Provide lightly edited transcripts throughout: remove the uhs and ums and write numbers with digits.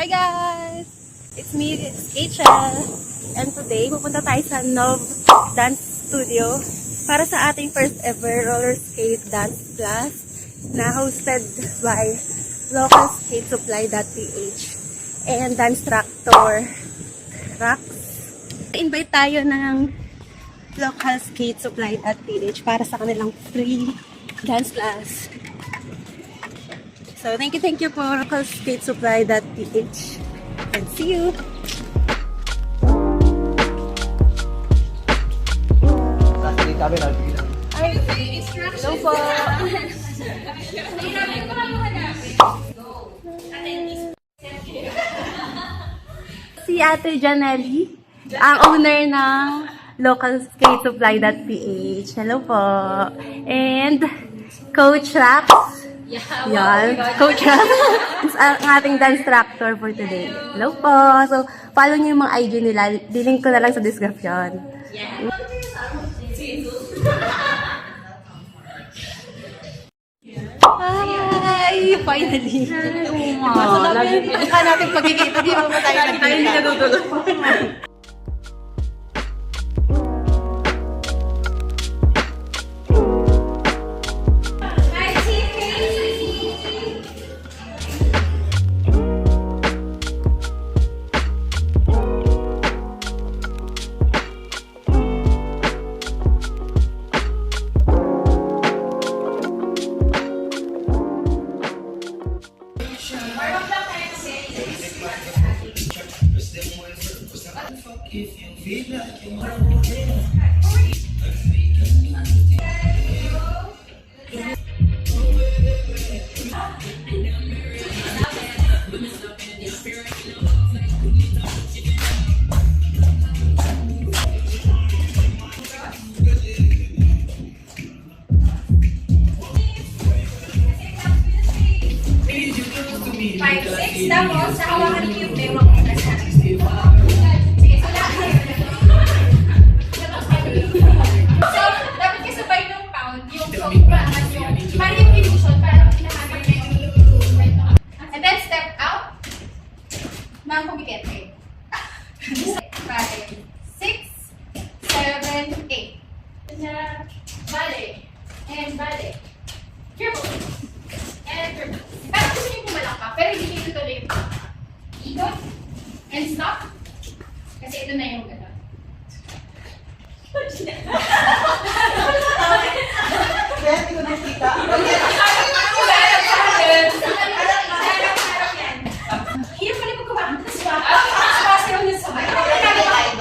Hi guys! It's me, it's Rachel. And today, pupunta tayo sa Nov Dance Studio para sa ating first ever roller skate dance class na hosted by localskatesupply.ph and Dance Tractor Rax. Invite tayo ng localskatesupply.ph para sa kanilang free dance class. So, thank you for localskatesupply.ph and see you! Ay, hello po! Si Ate Janelli, ang owner ng localskatesupply.ph. Hello po! And Coach Rax. Yan, Coach Rax. Ang ating dance tractor for today. Hello po! So, follow niyo yung mga IG nila. Link ko na lang sa description. Hi! Finally! Kaso namin, natin pagkikita. Di ba tayo nagkita? Hindi natutuloy. Tapos, sa hawakan niyo yung bewang ko na sa akin. Sige, so dapat kasabay ng pound, yung sobrang yung, para yung illusion, para pinahagay na yung and then step out ng kumikete. 5, 6, 7, 8. Bale. And bale. Triple. And triple. Parang gusto niyo pumalakpak, pero hindi niyo tuloy yung ikot and stop. Kasi ito na yung gano'n. Kaya hindi ko nakita. Hirap pala pag kumakanta. Sumasayaw niya sa bahay.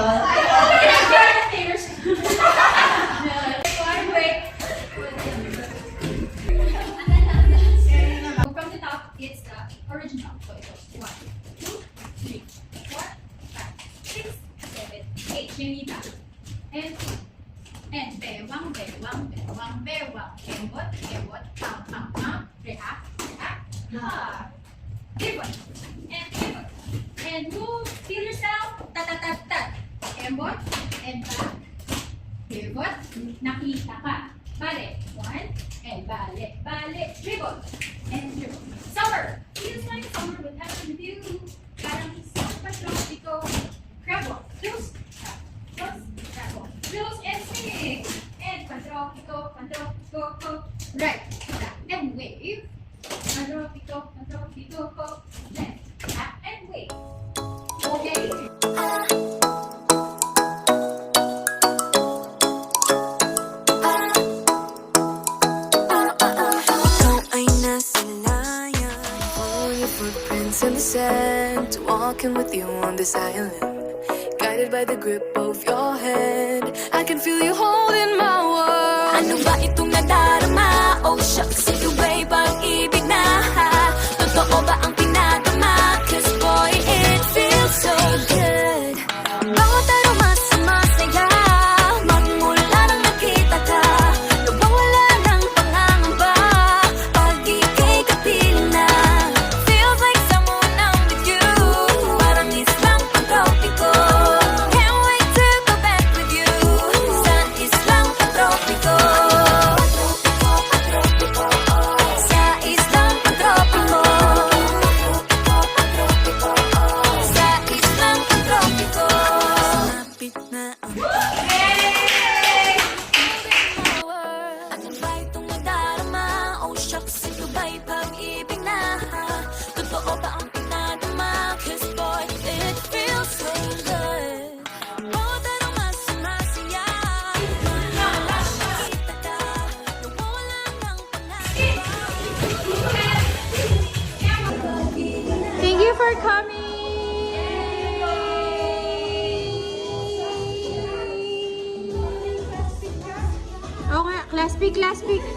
One break. From the top, it's the original. So it's 1, 2, 3, 4, 5, 6, 7, 8. Chinita. And bewang, bewang, bewang, bewang. Kembot, kembot, pam, pam, pam. React, react. Ha. Pivot. And pivot. And move. Feel yourself. Tat, tat, tat, tat. Kembot. And back. Pivot. Nakita ka. Bale. 1. And bale. Bale. Dribble. And dribble. Summer. Feels like summer would happen with you. Parang isang patrostiko. Crab walk. Close. Close. Crab walk. Close and sing. And patrostiko. Patrostiko. Right. Tap and wave. Patrostiko. Patrostiko. Left. Tap and wave. Okay. In the sand, walking with you on this island, guided by the grip of your hand. I can feel you holding my world. Ano ba itong nadarama? Oh shucks, if you wave ang ibig na. Totoo ba ang pinadama? Cause boy, it feels so good. Bawat aroma sumasaya, magmula nang nakita ka. Nawawala ng pangangamba, pag ika'y kapiling na. Feels like someone I'm with you, parang islang pantropiko. Can't wait to go back with you, sa islang pantropiko. Sa islang pantropiko. Last week.